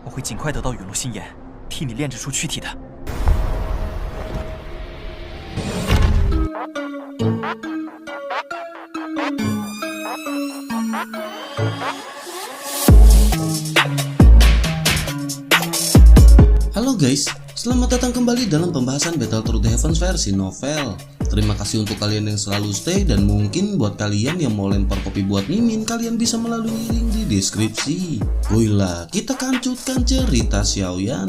我会尽快得到陨落心炎，替你炼制出躯体的。Halo guys, selamat datang kembali dalam pembahasan Battle Through the Heavens versi novel. Terima kasih untuk kalian yang selalu stay, dan mungkin buat kalian yang mau lempar kopi buat Mimin, kalian bisa melalui link di deskripsi. Woilah, kita kancutkan cerita Xiaoyan.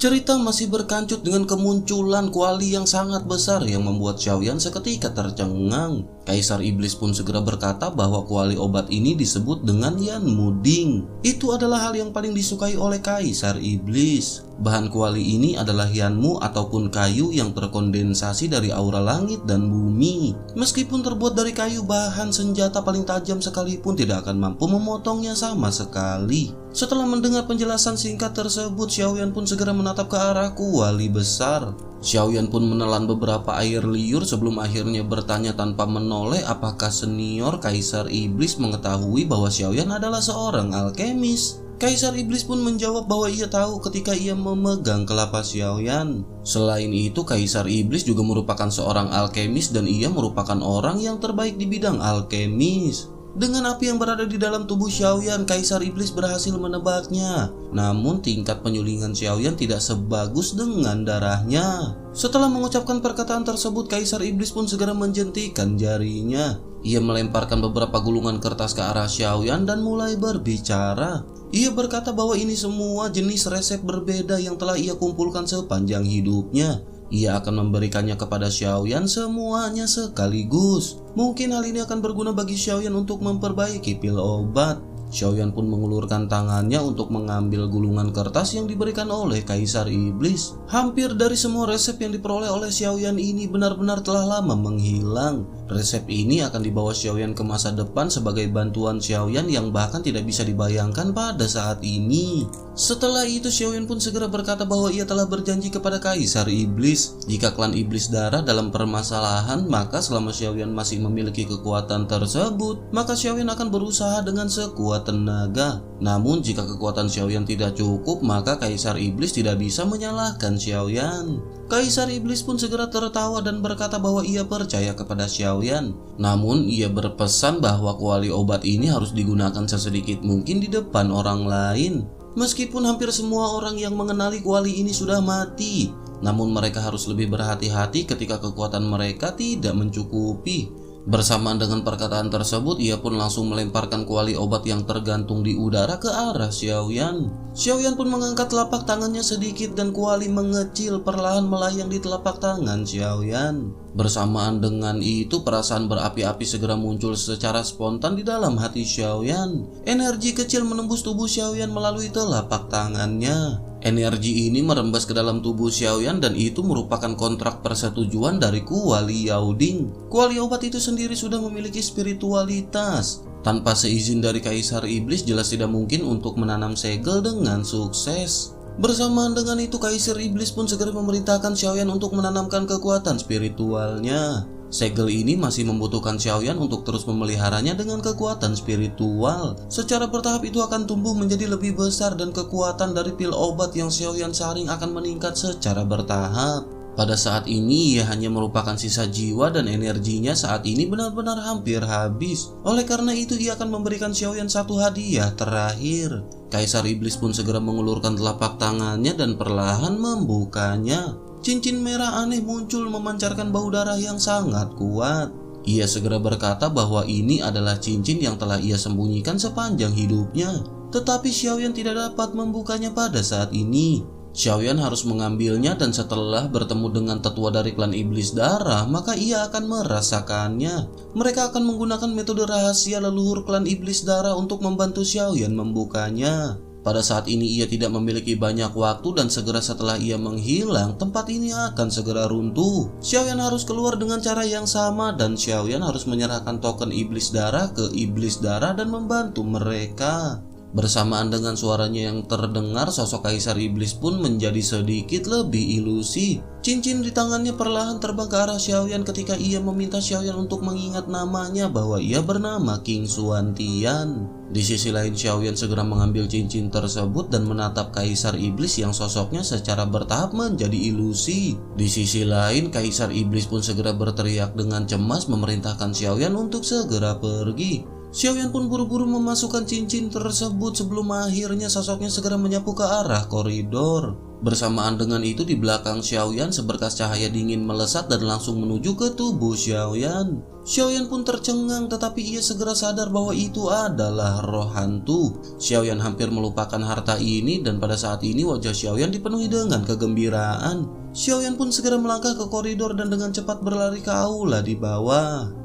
Cerita masih berkancut dengan kemunculan kuali yang sangat besar yang membuat Xiaoyan seketika tercengang. Kaisar Iblis pun segera berkata bahwa kuali obat ini disebut dengan Yan Muding. Itu adalah hal yang paling disukai oleh Kaisar Iblis. Bahan kuali ini adalah Yanmu ataupun kayu yang terkondensasi dari aura langit dan bumi. Meskipun terbuat dari kayu, bahan senjata paling tajam sekalipun tidak akan mampu memotongnya sama sekali. Setelah mendengar penjelasan singkat tersebut, Xiaoyan pun segera menatap ke arah kuali besar. Xiaoyan pun menelan beberapa air liur sebelum akhirnya bertanya tanpa menoleh apakah senior Kaisar Iblis mengetahui bahwa Xiaoyan adalah seorang alkemis. Kaisar Iblis pun menjawab bahwa ia tahu ketika ia memegang kelapa Xiaoyan. Selain itu, Kaisar Iblis juga merupakan seorang alkemis dan ia merupakan orang yang terbaik di bidang alkemis. Dengan api yang berada di dalam tubuh Xiaoyan, Kaisar Iblis berhasil menebaknya. Namun tingkat penyulingan Xiaoyan tidak sebagus dengan darahnya. Setelah mengucapkan perkataan tersebut, Kaisar Iblis pun segera menjentikan jarinya. Ia melemparkan beberapa gulungan kertas ke arah Xiaoyan dan mulai berbicara. Ia berkata bahwa ini semua jenis resep berbeda yang telah ia kumpulkan sepanjang hidupnya. Ia akan memberikannya kepada Xiaoyan semuanya sekaligus. Mungkin hal ini akan berguna bagi Xiaoyan untuk memperbaiki pil obat. Xiaoyan pun mengulurkan tangannya untuk mengambil gulungan kertas yang diberikan oleh Kaisar Iblis. Hampir dari semua resep yang diperoleh oleh Xiaoyan ini benar-benar telah lama menghilang. Resep ini akan dibawa Xiaoyan ke masa depan sebagai bantuan Xiaoyan yang bahkan tidak bisa dibayangkan pada saat ini. Setelah itu, Xiaoyan pun segera berkata bahwa ia telah berjanji kepada Kaisar Iblis. Jika klan Iblis Darah dalam permasalahan, maka selama Xiaoyan masih memiliki kekuatan tersebut, maka Xiaoyan akan berusaha dengan sekuat tenaga. Namun jika kekuatan Xiaoyan tidak cukup, maka Kaisar Iblis tidak bisa menyalahkan Xiaoyan. Kaisar Iblis pun segera tertawa dan berkata bahwa ia percaya kepada Xiaoyan. Namun ia berpesan bahwa kuali obat ini harus digunakan sesedikit mungkin di depan orang lain. Meskipun hampir semua orang yang mengenali kuali ini sudah mati, namun mereka harus lebih berhati-hati ketika kekuatan mereka tidak mencukupi. Bersamaan dengan perkataan tersebut, ia pun langsung melemparkan kuali obat yang tergantung di udara ke arah Xiaoyan. Xiaoyan pun mengangkat telapak tangannya sedikit dan kuali mengecil perlahan melayang di telapak tangan Xiaoyan. Bersamaan dengan itu, perasaan berapi-api segera muncul secara spontan di dalam hati Xiaoyan. Energi kecil menembus tubuh Xiaoyan melalui telapak tangannya. Energi ini merembas ke dalam tubuh Xiaoyan dan itu merupakan kontrak persetujuan dari kuali Yaoding. Kuali obat itu sendiri sudah memiliki spiritualitas. Tanpa seizin dari Kaisar Iblis, jelas tidak mungkin untuk menanam segel dengan sukses. Bersamaan dengan itu, Kaisar Iblis pun segera memerintahkan Xiaoyan untuk menanamkan kekuatan spiritualnya. Segel ini masih membutuhkan Xiaoyan untuk terus memeliharanya dengan kekuatan spiritual. Secara bertahap itu akan tumbuh menjadi lebih besar dan kekuatan dari pil obat yang Xiaoyan saring akan meningkat secara bertahap. Pada saat ini ia hanya merupakan sisa jiwa dan energinya saat ini benar-benar hampir habis. Oleh karena itu ia akan memberikan Xiaoyan satu hadiah terakhir. Kaisar Iblis pun segera mengulurkan telapak tangannya dan perlahan membukanya. Cincin merah aneh muncul memancarkan bau darah yang sangat kuat. Ia segera berkata bahwa ini adalah cincin yang telah ia sembunyikan sepanjang hidupnya. Tetapi Xiaoyan tidak dapat membukanya pada saat ini. Xiaoyan harus mengambilnya dan setelah bertemu dengan tetua dari klan Iblis Darah, maka ia akan merasakannya. Mereka akan menggunakan metode rahasia leluhur klan Iblis Darah untuk membantu Xiaoyan membukanya. Pada saat ini ia tidak memiliki banyak waktu dan segera setelah ia menghilang, tempat ini akan segera runtuh. Xiaoyan harus keluar dengan cara yang sama dan Xiaoyan harus menyerahkan token Iblis Darah ke Iblis Darah dan membantu mereka. Bersamaan dengan suaranya yang terdengar, sosok Kaisar Iblis pun menjadi sedikit lebih ilusi. Cincin di tangannya perlahan terbang ke arah Xiaoyan ketika ia meminta Xiaoyan untuk mengingat namanya bahwa ia bernama King Xuantian. Di sisi lain, Xiaoyan segera mengambil cincin tersebut dan menatap Kaisar Iblis yang sosoknya secara bertahap menjadi ilusi. Di sisi lain, Kaisar Iblis pun segera berteriak dengan cemas memerintahkan Xiaoyan untuk segera pergi. Xiaoyan pun buru-buru memasukkan cincin tersebut sebelum akhirnya sosoknya segera menyapu ke arah koridor. Bersamaan dengan itu di belakang Xiaoyan seberkas cahaya dingin melesat dan langsung menuju ke tubuh Xiaoyan. Xiaoyan pun tercengang tetapi ia segera sadar bahwa itu adalah roh hantu. Xiaoyan hampir melupakan harta ini dan pada saat ini wajah Xiaoyan dipenuhi dengan kegembiraan. Xiaoyan pun segera melangkah ke koridor dan dengan cepat berlari ke aula di bawah.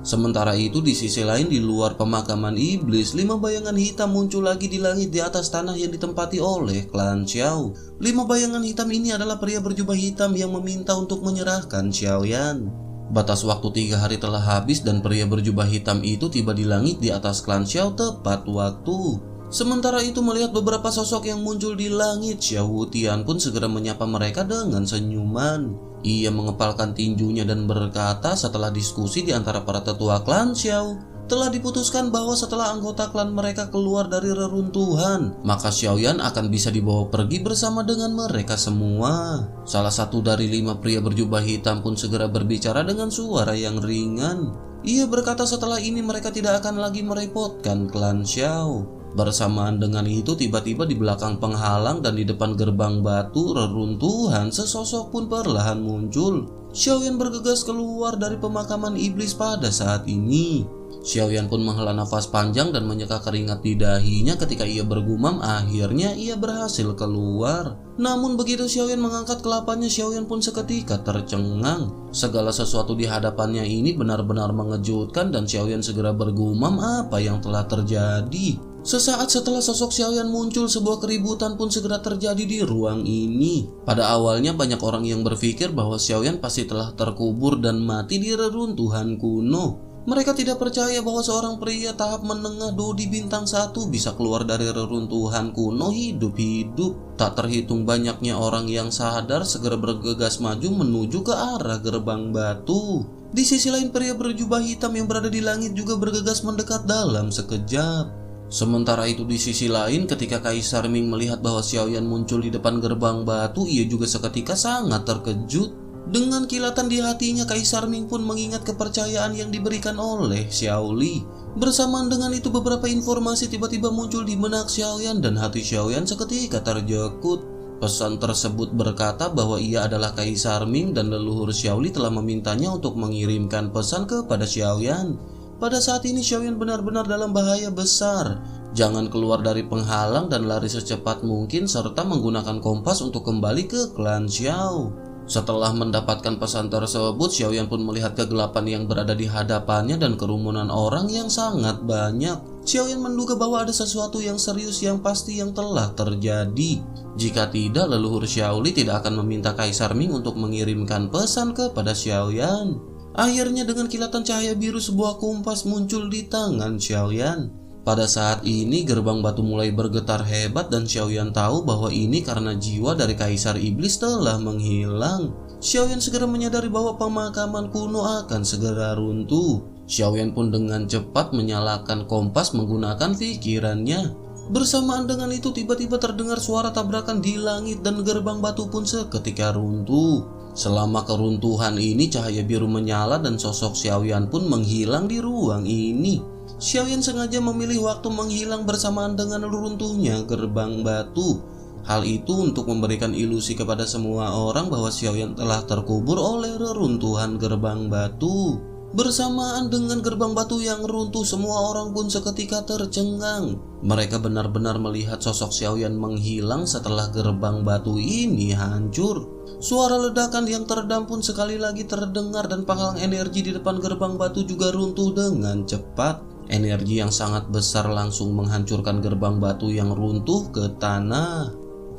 Sementara itu di sisi lain di luar pemakaman iblis, 5 bayangan hitam muncul lagi di langit di atas tanah yang ditempati oleh klan Xiao. 5 bayangan hitam ini adalah pria berjubah hitam yang meminta untuk menyerahkan Xiaoyan. Batas waktu 3 hari telah habis dan pria berjubah hitam itu tiba di langit di atas klan Xiao tepat waktu. Sementara itu melihat beberapa sosok yang muncul di langit, Xiao Wutian pun segera menyapa mereka dengan senyuman. Ia mengepalkan tinjunya dan berkata setelah diskusi di antara para tetua klan Xiao, telah diputuskan bahwa setelah anggota klan mereka keluar dari reruntuhan, maka Xiaoyan akan bisa dibawa pergi bersama dengan mereka semua. Salah satu dari 5 pria berjubah hitam pun segera berbicara dengan suara yang ringan. Ia berkata setelah ini mereka tidak akan lagi merepotkan klan Xiao. Bersamaan dengan itu tiba-tiba di belakang penghalang dan di depan gerbang batu reruntuhan sesosok pun perlahan muncul. Xiaoyan bergegas keluar dari pemakaman iblis pada saat ini. Xiaoyan pun menghela nafas panjang dan menyeka keringat di dahinya ketika ia bergumam akhirnya ia berhasil keluar. Namun begitu Xiaoyan mengangkat kelapanya, Xiaoyan pun seketika tercengang. Segala sesuatu di hadapannya ini benar-benar mengejutkan dan Xiaoyan segera bergumam apa yang telah terjadi. Sesaat setelah sosok Xiaoyan muncul, sebuah keributan pun segera terjadi di ruang ini. Pada awalnya banyak orang yang berpikir bahwa Xiaoyan pasti telah terkubur dan mati di reruntuhan kuno. Mereka tidak percaya bahwa seorang pria tahap menengah Dodi bintang 1 bisa keluar dari reruntuhan kuno hidup-hidup. Tak terhitung banyaknya orang yang sadar segera bergegas maju menuju ke arah gerbang batu. Di sisi lain pria berjubah hitam yang berada di langit juga bergegas mendekat dalam sekejap. Sementara itu di sisi lain ketika Kaisar Ming melihat bahwa Xiaoyan muncul di depan gerbang batu, ia juga seketika sangat terkejut. Dengan kilatan di hatinya, Kaisar Ming pun mengingat kepercayaan yang diberikan oleh Xiao Li. Bersamaan dengan itu beberapa informasi tiba-tiba muncul di benak Xiaoyan dan hati Xiaoyan seketika terjekut. Pesan tersebut berkata bahwa ia adalah Kaisar Ming dan leluhur Xiao Li telah memintanya untuk mengirimkan pesan kepada Xiaoyan. Pada saat ini Xiaoyan benar-benar dalam bahaya besar. Jangan keluar dari penghalang dan lari secepat mungkin serta menggunakan kompas untuk kembali ke klan Xiao. Setelah mendapatkan pesan tersebut, Xiaoyan pun melihat kegelapan yang berada di hadapannya dan kerumunan orang yang sangat banyak. Xiaoyan menduga bahwa ada sesuatu yang serius yang pasti yang telah terjadi. Jika tidak, leluhur Xiao Li tidak akan meminta Kaisar Ming untuk mengirimkan pesan kepada Xiaoyan. Akhirnya dengan kilatan cahaya biru sebuah kompas muncul di tangan Xiaoyan. Pada saat ini gerbang batu mulai bergetar hebat dan Xiaoyan tahu bahwa ini karena jiwa dari Kaisar Iblis telah menghilang. Xiaoyan segera menyadari bahwa pemakaman kuno akan segera runtuh. Xiaoyan pun dengan cepat menyalakan kompas menggunakan pikirannya. Bersamaan dengan itu tiba-tiba terdengar suara tabrakan di langit dan gerbang batu pun seketika runtuh. Selama keruntuhan ini cahaya biru menyala dan sosok Xiaoyan pun menghilang di ruang ini. Xiaoyan sengaja memilih waktu menghilang bersamaan dengan runtuhnya gerbang batu. Hal itu untuk memberikan ilusi kepada semua orang bahwa Xiaoyan telah terkubur oleh reruntuhan gerbang batu. Bersamaan dengan gerbang batu yang runtuh, semua orang pun seketika tercengang. Mereka benar-benar melihat sosok Xiaoyan menghilang setelah gerbang batu ini hancur. Suara ledakan yang teredam pun sekali lagi terdengar dan penghalang energi di depan gerbang batu juga runtuh dengan cepat. Energi yang sangat besar langsung menghancurkan gerbang batu yang runtuh ke tanah.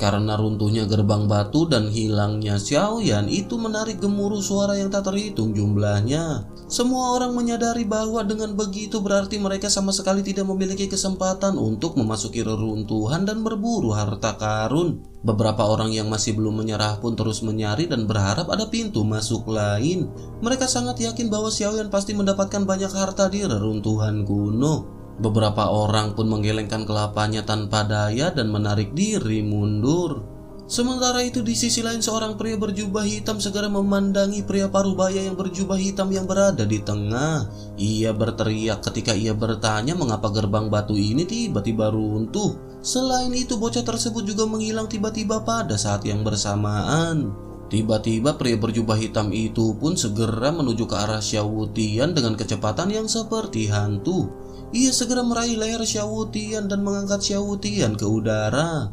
Karena runtuhnya gerbang batu dan hilangnya Xiaoyan itu menarik gemuruh suara yang tak terhitung jumlahnya. Semua orang menyadari bahwa dengan begitu berarti mereka sama sekali tidak memiliki kesempatan untuk memasuki reruntuhan dan berburu harta karun. Beberapa orang yang masih belum menyerah pun terus menyari dan berharap ada pintu masuk lain. Mereka sangat yakin bahwa Xiaoyan pasti mendapatkan banyak harta di reruntuhan kuno. Beberapa orang pun menggelengkan kelapanya tanpa daya dan menarik diri mundur. Sementara itu di sisi lain seorang pria berjubah hitam segera memandangi pria parubaya yang berjubah hitam yang berada di tengah. Ia berteriak ketika ia bertanya mengapa gerbang batu ini tiba-tiba runtuh. Selain itu bocah tersebut juga menghilang tiba-tiba pada saat yang bersamaan. Tiba-tiba pria berjubah hitam itu pun segera menuju ke arah Xiao Wutian dengan kecepatan yang seperti hantu. Ia segera meraih leher Xiao Wutian dan mengangkat Xiao Wutian ke udara.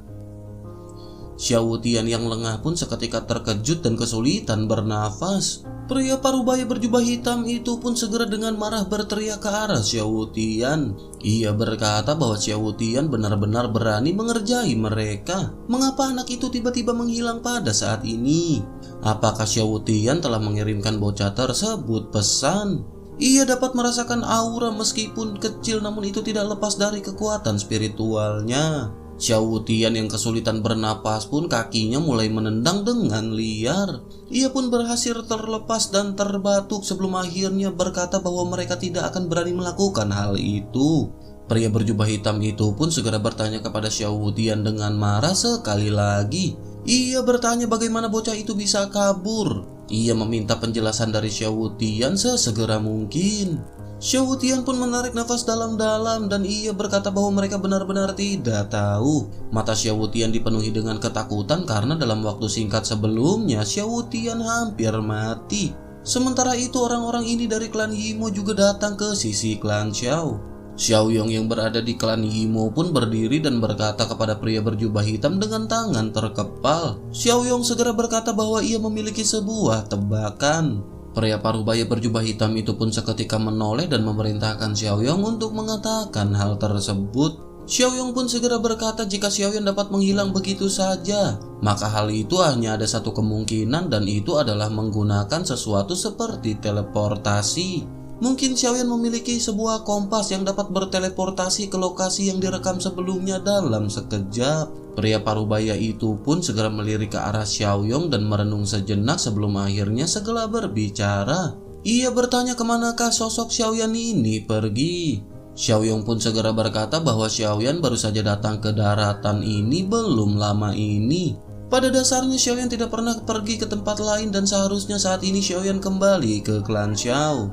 Xiao Wutian yang lengah pun seketika terkejut dan kesulitan bernafas. Pria parubaya berjubah hitam itu pun segera dengan marah berteriak ke arah Xiao Wutian. Ia berkata bahwa Xiao Wutian benar-benar berani mengerjai mereka. Mengapa anak itu tiba-tiba menghilang pada saat ini? Apakah Xiao Wutian telah mengirimkan bocah tersebut pesan? Ia dapat merasakan aura meskipun kecil namun itu tidak lepas dari kekuatan spiritualnya. Xiao Wutian yang kesulitan bernapas pun kakinya mulai menendang dengan liar. Ia pun berhasil terlepas dan terbatuk sebelum akhirnya berkata bahwa mereka tidak akan berani melakukan hal itu. Pria berjubah hitam itu pun segera bertanya kepada Xiao Wutian dengan marah sekali lagi. Ia bertanya bagaimana bocah itu bisa kabur. Ia meminta penjelasan dari Xiao Wutian sesegera mungkin. Xiao Wutian pun menarik nafas dalam-dalam dan ia berkata bahwa mereka benar-benar tidak tahu. Mata Xiao Wutian dipenuhi dengan ketakutan karena dalam waktu singkat sebelumnya Xiao Wutian hampir mati. Sementara itu orang-orang ini dari klan Yimo juga datang ke sisi klan Xiao. Xiaoyong yang berada di klan Yimo pun berdiri dan berkata kepada pria berjubah hitam dengan tangan terkepal. Xiaoyong segera berkata bahwa ia memiliki sebuah tebakan. Pria parubaya berjubah hitam itu pun seketika menoleh dan memerintahkan Xiaoyong untuk mengatakan hal tersebut. Xiaoyong pun segera berkata jika Xiaoyan dapat menghilang begitu saja, maka hal itu hanya ada satu kemungkinan dan itu adalah menggunakan sesuatu seperti teleportasi. Mungkin Xiaoyan memiliki sebuah kompas yang dapat berteleportasi ke lokasi yang direkam sebelumnya dalam sekejap. Pria parubaya itu pun segera melirik ke arah Xiaoyong dan merenung sejenak sebelum akhirnya segera berbicara. Ia bertanya kemanakah sosok Xiaoyan ini pergi. Xiaoyong pun segera berkata bahwa Xiaoyan baru saja datang ke daratan ini belum lama ini. Pada dasarnya Xiaoyan tidak pernah pergi ke tempat lain dan seharusnya saat ini Xiaoyan kembali ke klan Xiao.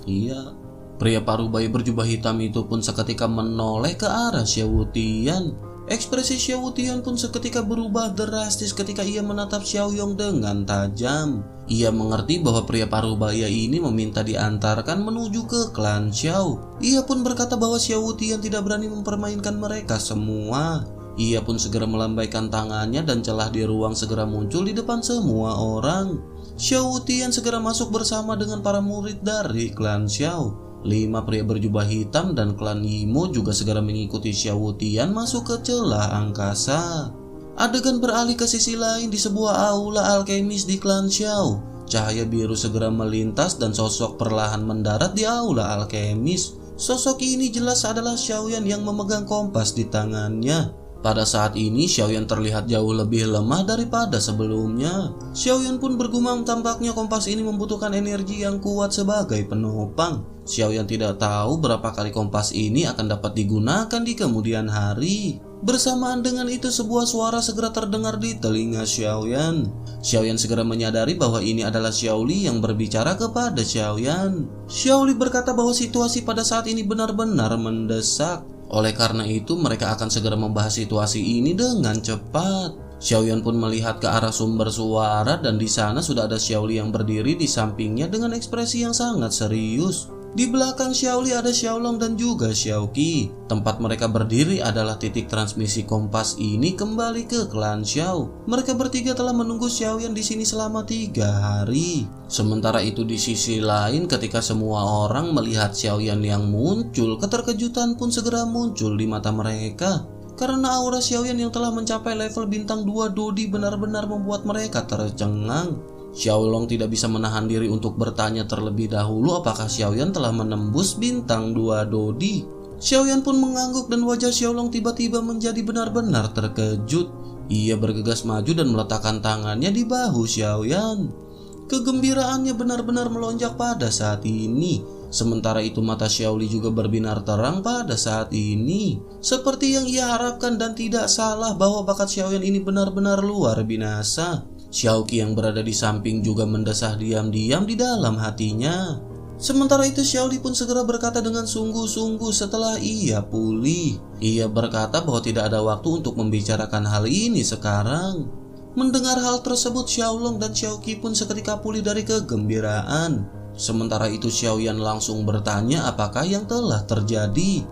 Iya, pria parubaya berjubah hitam itu pun seketika menoleh ke arah Xiao Wutian. Ekspresi Xiao Wutian pun seketika berubah drastis ketika ia menatap Xiaoyong dengan tajam. Ia mengerti bahwa pria parubaya ini meminta diantarkan menuju ke klan Xiao. Ia pun berkata bahwa Xiao Wutian tidak berani mempermainkan mereka semua. Ia pun segera melambaikan tangannya dan celah di ruang segera muncul di depan semua orang. Xiao Wutian segera masuk bersama dengan para murid dari klan Xiao. 5 pria berjubah hitam dan klan Yimo juga segera mengikuti Xiao Wutian masuk ke celah angkasa. Adegan beralih ke sisi lain di sebuah aula alkemis di klan Xiao. Cahaya biru segera melintas dan sosok perlahan mendarat di aula alkemis. Sosok ini jelas adalah Xiaoyan yang memegang kompas di tangannya. Pada saat ini Xiaoyan terlihat jauh lebih lemah daripada sebelumnya. Xiaoyan pun bergumam tampaknya kompas ini membutuhkan energi yang kuat sebagai penopang. Xiaoyan tidak tahu berapa kali kompas ini akan dapat digunakan di kemudian hari. Bersamaan dengan itu sebuah suara segera terdengar di telinga Xiaoyan. Xiaoyan segera menyadari bahwa ini adalah Xiaoli yang berbicara kepada Xiaoyan. Xiaoli berkata bahwa situasi pada saat ini benar-benar mendesak. Oleh karena itu mereka akan segera membahas situasi ini dengan cepat. Xiaoyan pun melihat ke arah sumber suara dan di sana sudah ada Xiaoli yang berdiri di sampingnya dengan ekspresi yang sangat serius. Di belakang Xiaoli ada Xiaolong dan juga Xiaoqi. Tempat mereka berdiri adalah titik transmisi kompas ini kembali ke klan Xiao. Mereka bertiga telah menunggu Xiaoyan di sini selama 3 hari. Sementara itu di sisi lain ketika semua orang melihat Xiaoyan yang muncul, keterkejutan pun segera muncul di mata mereka. Karena aura Xiaoyan yang telah mencapai level bintang 2 Dodi benar-benar membuat mereka tercengang. Xiaolong tidak bisa menahan diri untuk bertanya terlebih dahulu apakah Xiaoyan telah menembus bintang 2 Dodi. Xiaoyan pun mengangguk dan wajah Xiaolong tiba-tiba menjadi benar-benar terkejut. Ia bergegas maju dan meletakkan tangannya di bahu Xiaoyan. Kegembiraannya benar-benar melonjak pada saat ini. Sementara itu mata Xiaoli juga berbinar terang pada saat ini. Seperti yang ia harapkan dan tidak salah bahwa bakat Xiaoyan ini benar-benar luar binasa. Xiaoqi yang berada di samping juga mendesah diam-diam di dalam hatinya. Sementara itu Xiaoli pun segera berkata dengan sungguh-sungguh setelah ia pulih. Ia berkata bahwa tidak ada waktu untuk membicarakan hal ini sekarang. Mendengar hal tersebut Xiaolong dan Xiaoqi pun seketika pulih dari kegembiraan. Sementara itu Xiaoyan langsung bertanya apakah yang telah terjadi.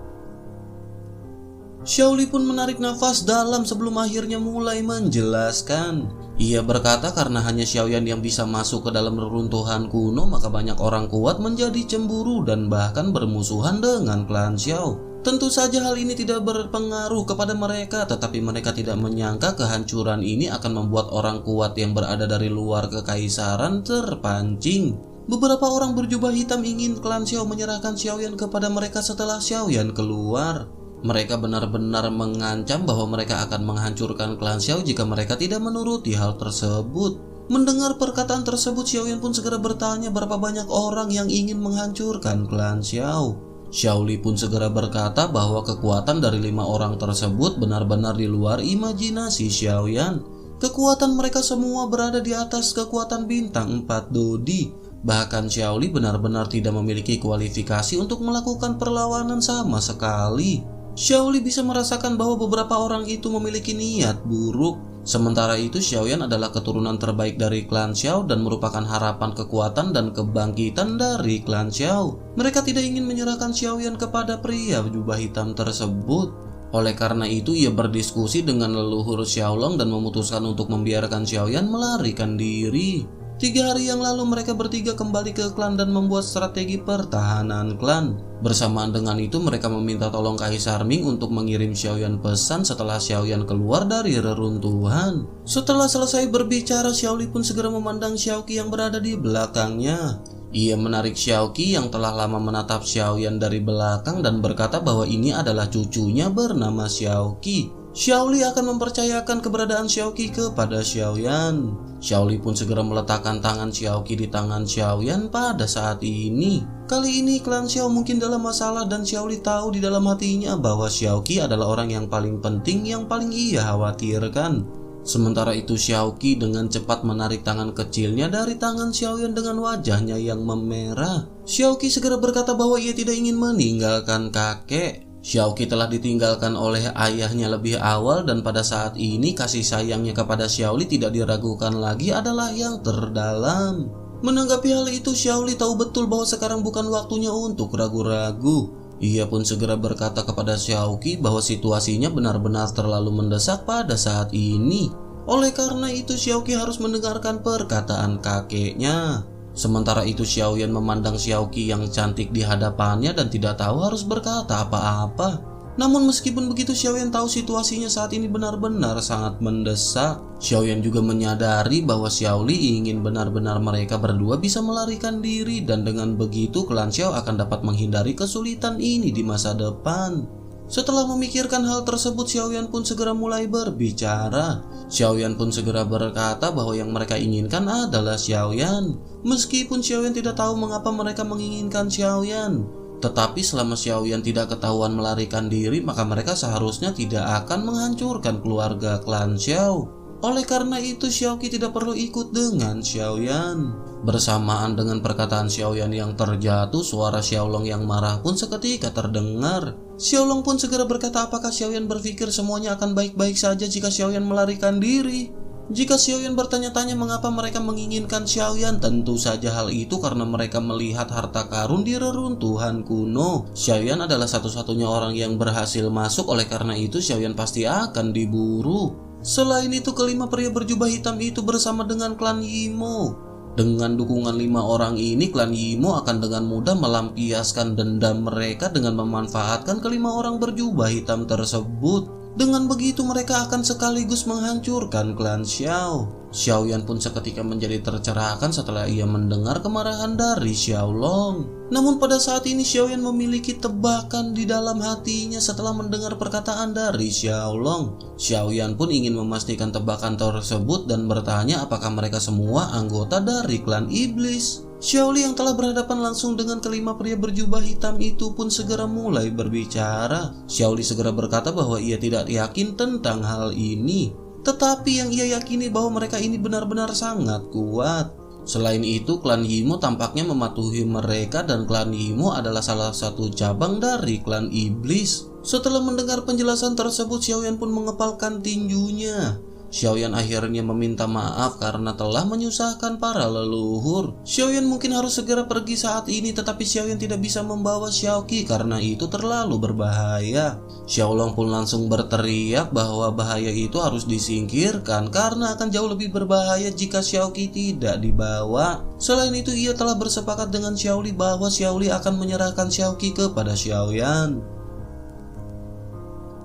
Xiaoli pun menarik nafas dalam sebelum akhirnya mulai menjelaskan. Ia berkata karena hanya Xiaoyan yang bisa masuk ke dalam reruntuhan kuno, maka banyak orang kuat menjadi cemburu dan bahkan bermusuhan dengan klan Xiao. Tentu saja hal ini tidak berpengaruh kepada mereka, tetapi mereka tidak menyangka kehancuran ini akan membuat orang kuat yang berada dari luar kekaisaran terpancing. Beberapa orang berjubah hitam ingin klan Xiao menyerahkan Xiaoyan kepada mereka setelah Xiaoyan keluar. Mereka benar-benar mengancam bahwa mereka akan menghancurkan klan Xiao jika mereka tidak menuruti hal tersebut. Mendengar perkataan tersebut, Xiaoyan pun segera bertanya berapa banyak orang yang ingin menghancurkan klan Xiao. Xiaoli pun segera berkata bahwa kekuatan dari 5 orang tersebut benar-benar di luar imajinasi Xiaoyan. Kekuatan mereka semua berada di atas kekuatan bintang 4 Dodi. Bahkan Xiaoli benar-benar tidak memiliki kualifikasi untuk melakukan perlawanan sama sekali. Xiaoli bisa merasakan bahwa beberapa orang itu memiliki niat buruk. Sementara itu Xiaoyan adalah keturunan terbaik dari klan Xiao dan merupakan harapan kekuatan dan kebangkitan dari klan Xiao. Mereka tidak ingin menyerahkan Xiaoyan kepada pria jubah hitam tersebut. Oleh karena itu ia berdiskusi dengan leluhur Xiaolong dan memutuskan untuk membiarkan Xiaoyan melarikan diri. 3 hari yang lalu mereka bertiga kembali ke klan dan membuat strategi pertahanan klan. Bersamaan dengan itu mereka meminta tolong Kaisar Ming untuk mengirim Xiaoyan pesan setelah Xiaoyan keluar dari reruntuhan. Setelah selesai berbicara, Xiaoli pun segera memandang Xiaoqi yang berada di belakangnya. Ia menarik Xiaoqi yang telah lama menatap Xiaoyan dari belakang dan berkata bahwa ini adalah cucunya bernama Xiaoqi. Xiaoli akan mempercayakan keberadaan Xiaoqi kepada Xiaoyan. Xiaoli pun segera meletakkan tangan Xiaoqi di tangan Xiaoyan pada saat ini. Kali ini klan Xiao mungkin dalam masalah dan Xiaoli tahu di dalam hatinya bahwa Xiaoqi adalah orang yang paling penting yang paling ia khawatirkan. Sementara itu Xiaoqi dengan cepat menarik tangan kecilnya dari tangan Xiaoyan dengan wajahnya yang memerah. Xiaoqi segera berkata bahwa ia tidak ingin meninggalkan kakek. Xiaoqi telah ditinggalkan oleh ayahnya lebih awal dan pada saat ini kasih sayangnya kepada Xiaoli tidak diragukan lagi adalah yang terdalam. Menanggapi hal itu Xiaoli tahu betul bahwa sekarang bukan waktunya untuk ragu-ragu. Ia pun segera berkata kepada Xiaoqi bahwa situasinya benar-benar terlalu mendesak pada saat ini. Oleh karena itu Xiaoqi harus mendengarkan perkataan kakeknya. Sementara itu Xiaoyan memandang Xiaoqi yang cantik di hadapannya dan tidak tahu harus berkata apa-apa. Namun meskipun begitu Xiaoyan tahu situasinya saat ini benar-benar sangat mendesak. Xiaoyan juga menyadari bahwa Xiaoli ingin benar-benar mereka berdua bisa melarikan diri dan dengan begitu klan Xiao akan dapat menghindari kesulitan ini di masa depan. Setelah memikirkan hal tersebut, Xiaoyan pun segera mulai berbicara. Xiaoyan pun segera berkata bahwa yang mereka inginkan adalah Xiaoyan. Meskipun Xiaoyan tidak tahu mengapa mereka menginginkan Xiaoyan, tetapi selama Xiaoyan tidak ketahuan melarikan diri, maka mereka seharusnya tidak akan menghancurkan keluarga klan Xiao. Oleh karena itu Xiaoqi tidak perlu ikut dengan Xiaoyan. Bersamaan dengan perkataan Xiaoyan yang terjatuh, suara Xiaolong yang marah pun seketika terdengar. Xiaolong pun segera berkata apakah Xiaoyan berpikir semuanya akan baik-baik saja jika Xiaoyan melarikan diri. Jika Xiaoyan bertanya-tanya mengapa mereka menginginkan Xiaoyan, tentu saja hal itu karena mereka melihat harta karun di reruntuhan kuno. Xiaoyan adalah satu-satunya orang yang berhasil masuk, oleh karena itu Xiaoyan pasti akan diburu. Selain itu, kelima pria berjubah hitam itu bersama dengan klan Yimo. Dengan dukungan 5 orang ini, klan Yimo akan dengan mudah melampiaskan dendam mereka dengan memanfaatkan kelima orang berjubah hitam tersebut. Dengan begitu mereka akan sekaligus menghancurkan klan Xiao. Xiaoyan pun seketika menjadi tercerahkan setelah ia mendengar kemarahan dari Xiaolong. Namun pada saat ini Xiaoyan memiliki tebakan di dalam hatinya setelah mendengar perkataan dari Xiaolong. Xiaoyan pun ingin memastikan tebakan tersebut dan bertanya apakah mereka semua anggota dari klan iblis. Xiaoli yang telah berhadapan langsung dengan kelima pria berjubah hitam itu pun segera mulai berbicara. Xiaoli segera berkata bahwa ia tidak yakin tentang hal ini, tetapi yang ia yakini bahwa mereka ini benar-benar sangat kuat. Selain itu, klan Yimo tampaknya mematuhi mereka dan klan Yimo adalah salah satu cabang dari klan iblis. Setelah mendengar penjelasan tersebut, Xiaoyan pun mengepalkan tinjunya. Xiaoyan akhirnya meminta maaf karena telah menyusahkan para leluhur. Xiaoyan mungkin harus segera pergi saat ini, tetapi Xiaoyan tidak bisa membawa Xiaoqi karena itu terlalu berbahaya. Xiaolong pun langsung berteriak bahwa bahaya itu harus disingkirkan karena akan jauh lebih berbahaya jika Xiaoqi tidak dibawa. Selain itu, ia telah bersepakat dengan Xiaoli bahwa Xiaoli akan menyerahkan Xiaoqi kepada Xiaoyan.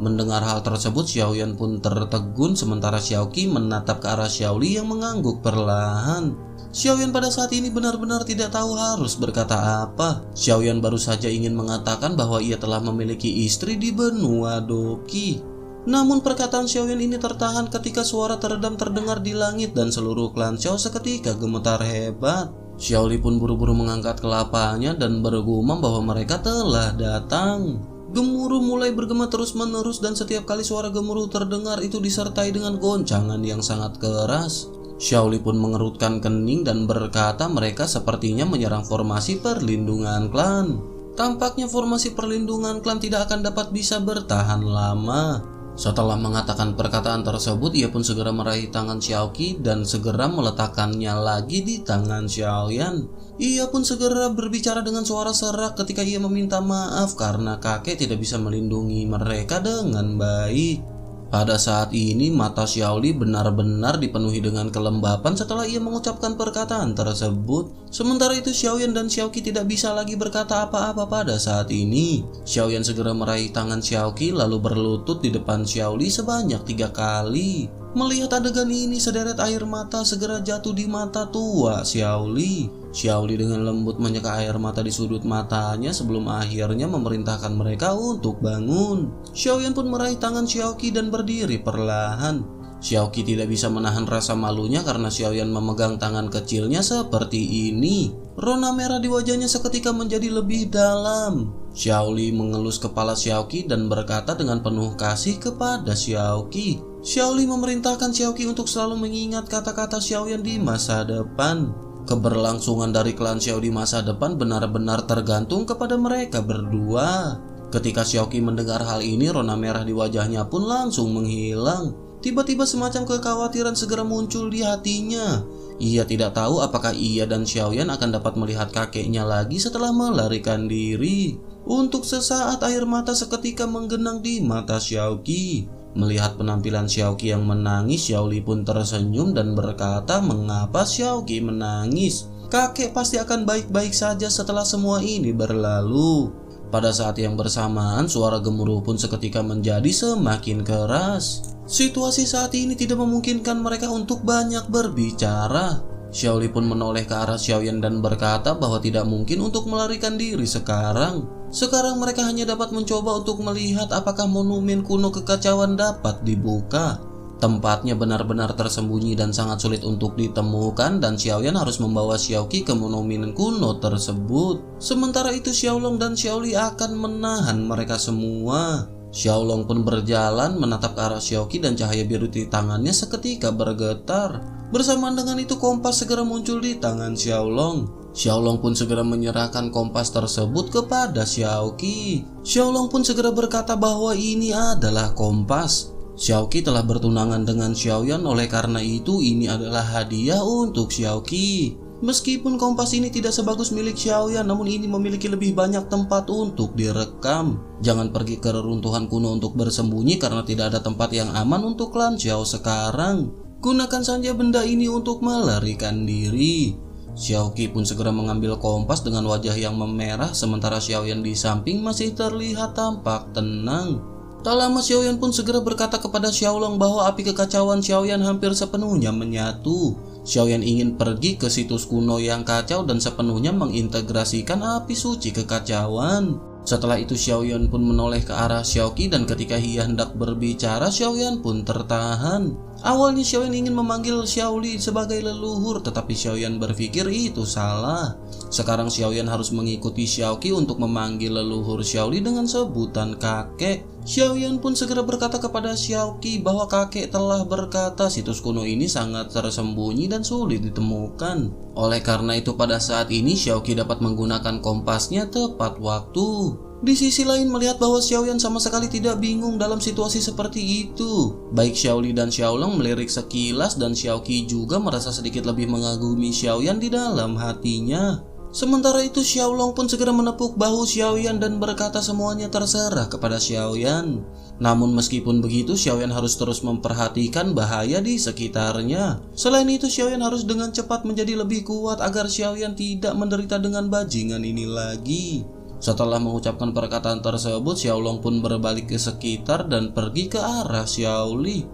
Mendengar hal tersebut, Xiaoyan pun tertegun sementara Xiaoqi menatap ke arah Xiaoli yang mengangguk perlahan. Xiaoyan pada saat ini benar-benar tidak tahu harus berkata apa. Xiaoyan baru saja ingin mengatakan bahwa ia telah memiliki istri di benua Doqi. Namun perkataan Xiaoyan ini tertahan ketika suara teredam terdengar di langit dan seluruh klan Xiao seketika gemetar hebat. Xiaoli pun buru-buru mengangkat kelapanya dan bergumam bahwa mereka telah datang. Gemuruh mulai bergema terus-menerus dan setiap kali suara gemuruh terdengar itu disertai dengan goncangan yang sangat keras. Xiaoli pun mengerutkan kening dan berkata mereka sepertinya menyerang formasi perlindungan klan. Tampaknya formasi perlindungan klan tidak akan dapat bisa bertahan lama. Setelah mengatakan perkataan tersebut, ia pun segera meraih tangan Xiaoqi dan segera meletakkannya lagi di tangan Xiaoyan. Ia pun segera berbicara dengan suara serak ketika ia meminta maaf karena kakek tidak bisa melindungi mereka dengan baik. Pada saat ini mata Xiaoli benar-benar dipenuhi dengan kelembapan setelah ia mengucapkan perkataan tersebut. Sementara itu Xiaoyan dan Xiaoqi tidak bisa lagi berkata apa-apa pada saat ini. Xiaoyan segera meraih tangan Xiaoqi lalu berlutut di depan Xiaoli sebanyak 3 kali. Melihat adegan ini, sederet air mata segera jatuh di mata tua Xiaoli. Xiaoli dengan lembut menyeka air mata di sudut matanya sebelum akhirnya memerintahkan mereka untuk bangun. Xiaoyan pun meraih tangan Xiaoqi dan berdiri perlahan. Xiaoqi tidak bisa menahan rasa malunya karena Xiaoyan memegang tangan kecilnya seperti ini. Rona merah di wajahnya seketika menjadi lebih dalam. Xiaoli mengelus kepala Xiaoqi dan berkata dengan penuh kasih kepada Xiaoqi. Xiaoli memerintahkan Xiaoqi untuk selalu mengingat kata-kata Xiaoyan di masa depan. Keberlangsungan dari klan Xiao di masa depan benar-benar tergantung kepada mereka berdua. Ketika Xiaoqi mendengar hal ini, rona merah di wajahnya pun langsung menghilang. Tiba-tiba semacam kekhawatiran segera muncul di hatinya. Ia tidak tahu apakah ia dan Xiaoyan akan dapat melihat kakeknya lagi setelah melarikan diri. Untuk sesaat air mata seketika menggenang di mata Xiaoqi. Melihat penampilan Xiaoqi yang menangis, Xiaoli pun tersenyum dan berkata, "Mengapa Xiaoqi menangis? Kakek pasti akan baik-baik saja setelah semua ini berlalu." Pada saat yang bersamaan, suara gemuruh pun seketika menjadi semakin keras. Situasi saat ini tidak memungkinkan mereka untuk banyak berbicara. Xiaoli pun menoleh ke arah Xiaoyan dan berkata bahwa tidak mungkin untuk melarikan diri sekarang. Sekarang mereka hanya dapat mencoba untuk melihat apakah monumen kuno kekacauan dapat dibuka. Tempatnya benar-benar tersembunyi dan sangat sulit untuk ditemukan dan Xiaoyan harus membawa Xiaoqi ke monumen kuno tersebut. Sementara itu Xiaolong dan Xiaoli akan menahan mereka semua. Xiaolong pun berjalan menatap ke arah Xiaoqi dan cahaya biru di tangannya seketika bergetar. Bersamaan dengan itu kompas segera muncul di tangan Xiaolong. Xiaolong pun segera menyerahkan kompas tersebut kepada Xiaoqi. Xiaolong pun segera berkata bahwa ini adalah kompas. Xiaoqi telah bertunangan dengan Xiaoyan, oleh karena itu ini adalah hadiah untuk Xiaoqi. Meskipun kompas ini tidak sebagus milik Xiaoyan, namun ini memiliki lebih banyak tempat untuk direkam. Jangan pergi ke reruntuhan kuno untuk bersembunyi karena tidak ada tempat yang aman untuk klan Xiao sekarang. Gunakan saja benda ini untuk melarikan diri. Xiaoqi pun segera mengambil kompas dengan wajah yang memerah, sementara Xiaoyan di samping masih terlihat tampak tenang. Tak lama Xiaoyan pun segera berkata kepada Xiaolong bahwa api kekacauan Xiaoyan hampir sepenuhnya menyatu. Xiaoyan ingin pergi ke situs kuno yang kacau dan sepenuhnya mengintegrasikan api suci kekacauan. Setelah itu Xiaoyan pun menoleh ke arah Xiaoqi dan ketika ia hendak berbicara, Xiaoyan pun tertahan. Awalnya Xiaoyan ingin memanggil Xiaoli sebagai leluhur, tetapi Xiaoyan berpikir itu salah. Sekarang Xiaoyan harus mengikuti Xiaoqi untuk memanggil leluhur Xiaoli dengan sebutan kakek. Xiaoyan pun segera berkata kepada Xiaoqi bahwa kakek telah berkata situs kuno ini sangat tersembunyi dan sulit ditemukan. Oleh karena itu pada saat ini Xiaoqi dapat menggunakan kompasnya tepat waktu. Di sisi lain melihat bahwa Xiaoyan sama sekali tidak bingung dalam situasi seperti itu. Baik Xiaoli dan Xiaolong melirik sekilas dan Xiaoqi juga merasa sedikit lebih mengagumi Xiaoyan di dalam hatinya. Sementara itu Xiaolong pun segera menepuk bahu Xiaoyan dan berkata semuanya terserah kepada Xiaoyan. Namun meskipun begitu Xiaoyan harus terus memperhatikan bahaya di sekitarnya. Selain itu Xiaoyan harus dengan cepat menjadi lebih kuat agar Xiaoyan tidak menderita dengan bajingan ini lagi. Setelah mengucapkan perkataan tersebut, Xiaolong pun berbalik ke sekitar dan pergi ke arah Xiaoli.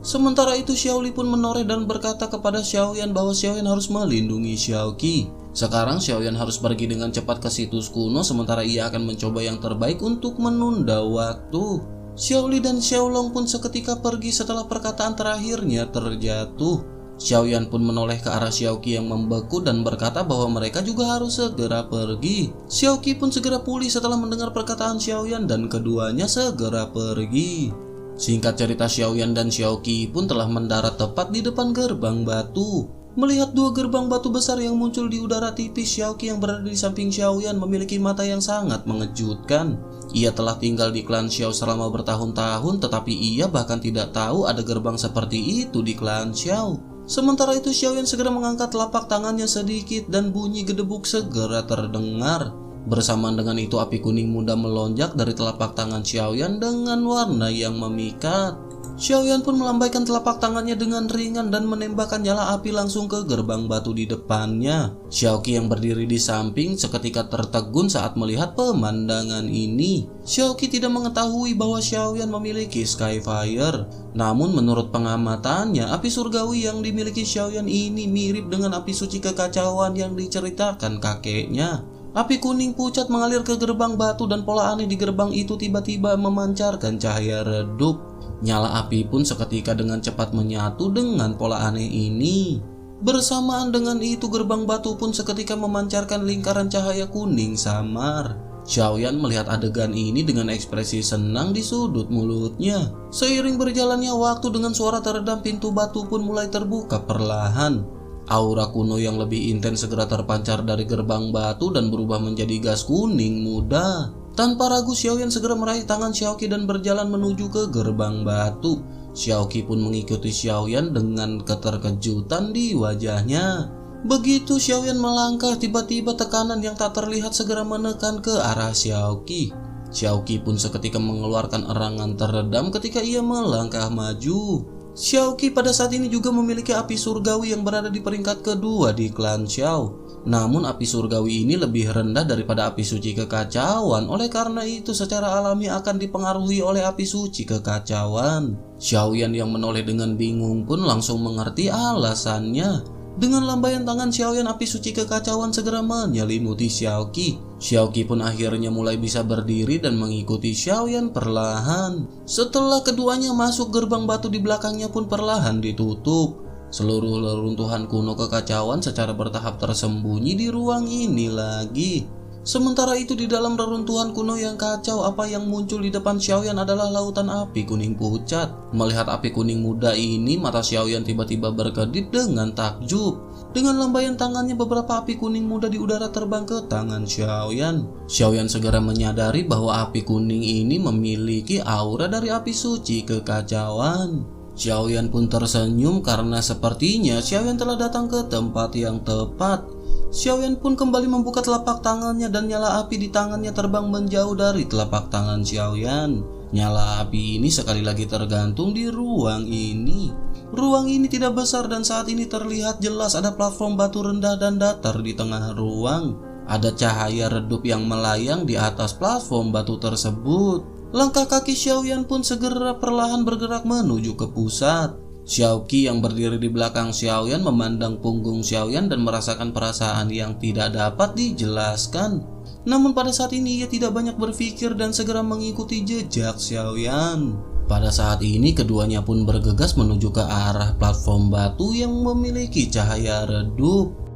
Sementara itu Xiaoli pun menoleh dan berkata kepada Xiaoyan bahwa Xiaoyan harus melindungi Xiaoqi. Sekarang Xiaoyan harus pergi dengan cepat ke situs kuno sementara ia akan mencoba yang terbaik untuk menunda waktu. Xiaoli dan Xiaolong pun seketika pergi setelah perkataan terakhirnya terjatuh. Xiaoyan pun menoleh ke arah Xiaoqi yang membeku dan berkata bahwa mereka juga harus segera pergi. Xiaoqi pun segera pulih setelah mendengar perkataan Xiaoyan dan keduanya segera pergi. Singkat cerita Xiaoyan dan Xiaoqi pun telah mendarat tepat di depan gerbang batu. Melihat dua gerbang batu besar yang muncul di udara tipis, Xiaoqi yang berada di samping Xiaoyan memiliki mata yang sangat mengejutkan. Ia telah tinggal di klan Xiao selama bertahun-tahun tetapi ia bahkan tidak tahu ada gerbang seperti itu di klan Xiao. Sementara itu Xiaoyan segera mengangkat telapak tangannya sedikit dan bunyi gedebuk segera terdengar. Bersamaan dengan itu api kuning muda melonjak dari telapak tangan Xiaoyan dengan warna yang memikat. Xiaoyan pun melambaikan telapak tangannya dengan ringan dan menembakkan nyala api langsung ke gerbang batu di depannya. Xiaoqi yang berdiri di samping seketika tertegun saat melihat pemandangan ini. Xiaoqi tidak mengetahui bahwa Xiaoyan memiliki Skyfire. Namun menurut pengamatannya, api surgawi yang dimiliki Xiaoyan ini mirip dengan api suci kekacauan yang diceritakan kakeknya. Api kuning pucat mengalir ke gerbang batu dan pola aneh di gerbang itu tiba-tiba memancarkan cahaya redup. Nyala api pun seketika dengan cepat menyatu dengan pola aneh ini. Bersamaan dengan itu gerbang batu pun seketika memancarkan lingkaran cahaya kuning samar. Xiaoyan melihat adegan ini dengan ekspresi senang di sudut mulutnya. Seiring berjalannya waktu dengan suara teredam pintu batu pun mulai terbuka perlahan. Aura kuno yang lebih intens segera terpancar dari gerbang batu dan berubah menjadi gas kuning muda. Tanpa ragu Xiaoyan segera meraih tangan Xiaoqi dan berjalan menuju ke gerbang batu. Xiaoqi pun mengikuti Xiaoyan dengan keterkejutan di wajahnya. Begitu Xiaoyan melangkah, tiba-tiba tekanan yang tak terlihat segera menekan ke arah Xiaoqi. Xiaoqi pun seketika mengeluarkan erangan teredam ketika ia melangkah maju. Xiaoqi pada saat ini juga memiliki api surgawi yang berada di peringkat kedua di klan Xiao. Namun api surgawi ini lebih rendah daripada api suci kekacauan. Oleh karena itu secara alami akan dipengaruhi oleh api suci kekacauan. Xiaoyan yang menoleh dengan bingung pun langsung mengerti alasannya. Dengan lambaian tangan Xiaoyan, api suci kekacauan segera menyelimuti Xiaoqi. Xiaoqi pun akhirnya mulai bisa berdiri dan mengikuti Xiaoyan perlahan. Setelah keduanya masuk, gerbang batu di belakangnya pun perlahan ditutup. Seluruh reruntuhan kuno kekacauan secara bertahap tersembunyi di ruang ini lagi. Sementara itu di dalam reruntuhan kuno yang kacau, apa yang muncul di depan Xiaoyan adalah lautan api kuning pucat. Melihat api kuning muda ini, mata Xiaoyan tiba-tiba berkedip dengan takjub. Dengan lambaian tangannya beberapa api kuning muda di udara terbang ke tangan Xiaoyan. Xiaoyan segera menyadari bahwa api kuning ini memiliki aura dari api suci kekacauan. Xiaoyan pun tersenyum karena sepertinya Xiaoyan telah datang ke tempat yang tepat. Xiaoyan pun kembali membuka telapak tangannya dan nyala api di tangannya terbang menjauh dari telapak tangan Xiaoyan. Nyala api ini sekali lagi tergantung di ruang ini. Ruang ini tidak besar dan saat ini terlihat jelas ada platform batu rendah dan datar di tengah ruang. Ada cahaya redup yang melayang di atas platform batu tersebut. Langkah kaki Xiaoyan pun segera perlahan bergerak menuju ke pusat. Xiaoqi yang berdiri di belakang Xiaoyan memandang punggung Xiaoyan dan merasakan perasaan yang tidak dapat dijelaskan. Namun pada saat ini ia tidak banyak berpikir dan segera mengikuti jejak Xiaoyan. Pada saat ini keduanya pun bergegas menuju ke arah platform batu yang memiliki cahaya redup.